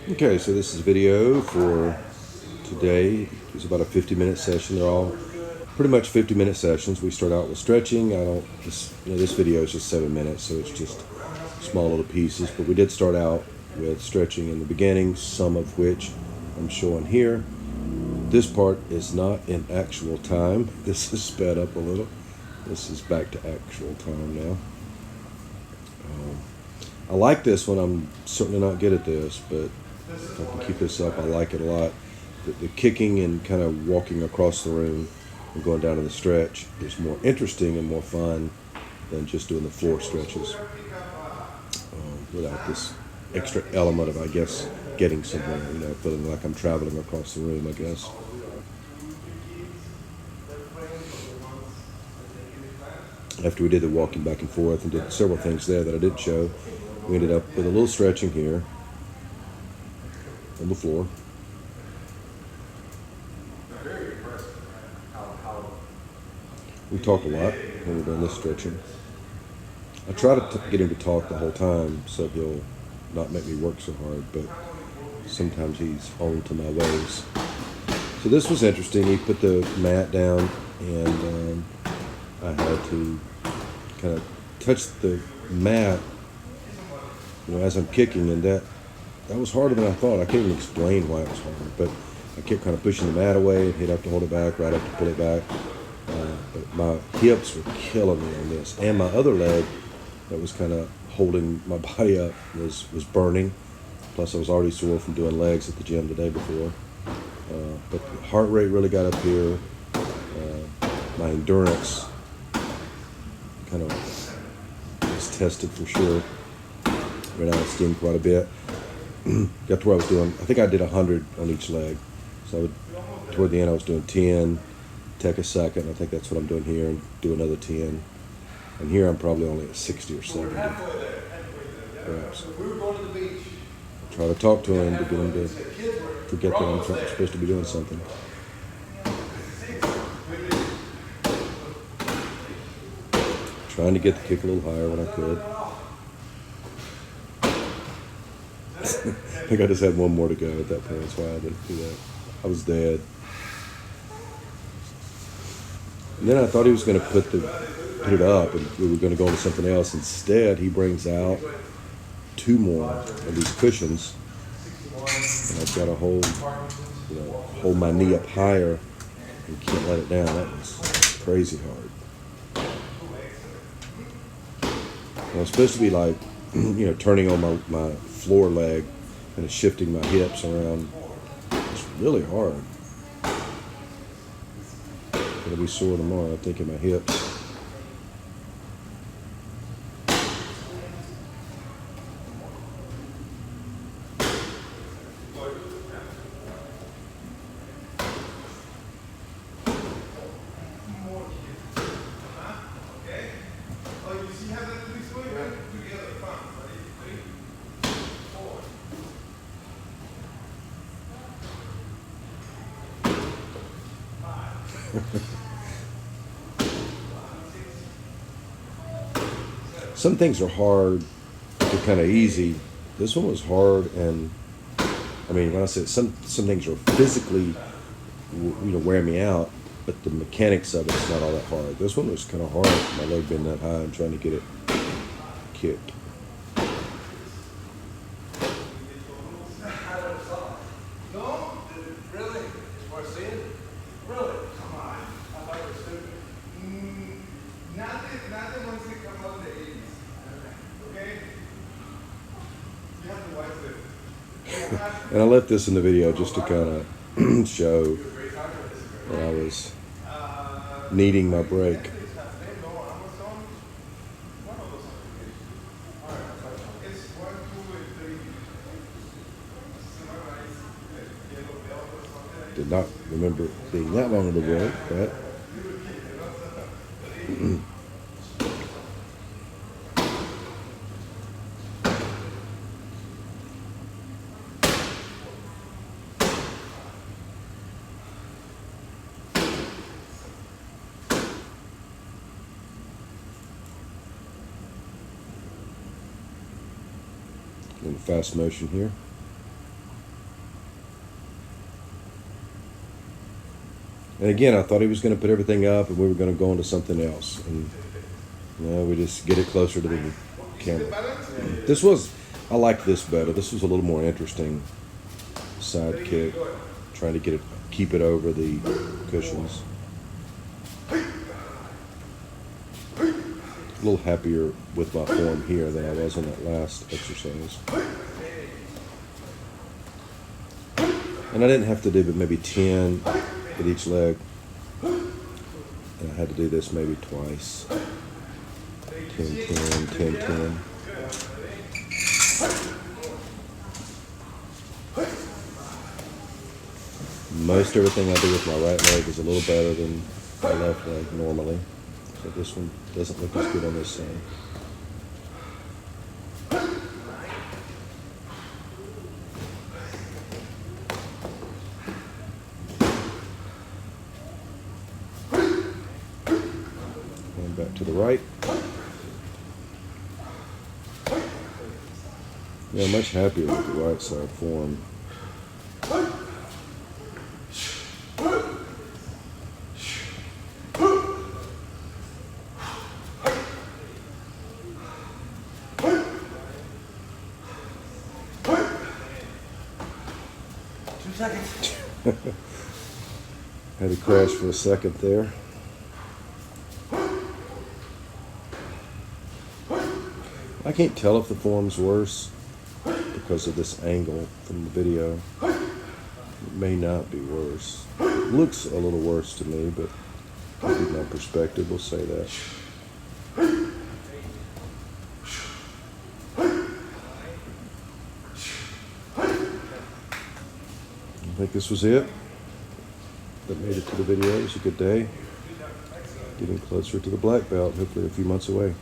Okay, so this is a video for today. It's about a 50-minute session. They're all pretty much 50-minute sessions. We start out with stretching. This video is just 7 minutes, so it's just small little pieces. But we did start out with stretching in the beginning, some of which I'm showing here. This part is not in actual time. This is sped up a little. This is back to actual time now. I like this one. I'm certainly not good at this, but if I can keep this up, I like it a lot. The kicking and kind of walking across the room and going down to the stretch is more interesting and more fun than just doing the floor stretches without this extra element of, I guess, getting somewhere, feeling like I'm traveling across the room, I guess. After we did the walking back and forth and did several things there that I didn't show, we ended up with a little stretching here on the floor. We talk a lot when we're doing this stretching. I try to get him to talk the whole time so he'll not make me work so hard, but sometimes he's on to my ways. So this was interesting. He put the mat down and I had to kind of touch the mat as I'm kicking, and that was harder than I thought. I can't even explain why it was hard, but I kept kind of pushing the mat away, and he'd have to hold it back, right, have to pull it back. But my hips were killing me on this, and my other leg that was kind of holding my body up was burning. Plus, I was already sore from doing legs at the gym the day before. But the heart rate really got up here. My endurance kind of was tested for sure. Ran out of steam quite a bit. Got to where I was doing, I think I did 100 on each leg. So toward the end I was doing 10, take a second. I think that's what I'm doing here, and do another 10. And here I'm probably only at 60 or 70. Perhaps. Try to talk to him to get him to forget that I'm supposed to be doing something. Trying to get the kick a little higher when I could. I think I just had one more to go at that point. That's why I didn't do that. I was dead. And then I thought he was going to put it up and we were going to go on to something else. Instead, he brings out 2 more of these cushions. And I've got to hold my knee up higher and can't let it down. That was crazy hard. I was supposed to be like, turning on my floor leg, kind of shifting my hips around. It's really hard. Gonna be sore tomorrow, I think, in my hips. Some things are hard, they're kind of easy. This one was hard, and I mean, when I say some things are physically, wearing me out, but the mechanics of it's not all that hard. This one was kind of hard, my leg being that high and trying to get it kicked. And I left this in the video just to kind of show that I was needing my break. Did not remember it being that long of a break, but in fast motion here. And again, I thought he was going to put everything up and we were going to go on to something else. And we just get it closer to the camera. I liked this better. This was a little more interesting side kick. Trying to keep it over the cushions. A little happier with my form here than I was in that last exercise. And I didn't have to do but maybe 10 at each leg. And I had to do this maybe twice. 10, 10, 10, 10. Most everything I do with my right leg is a little better than my left leg normally. So this one doesn't look as good on this side. And back to the right. Yeah, much happier with the right side form. Had to crash for a second there. I can't tell if the form's worse because of this angle from the video. It may not be worse. It looks a little worse to me, but maybe my perspective will say that. I think this was it. That made it to the video. It was a good day. Getting closer to the black belt, hopefully a few months away.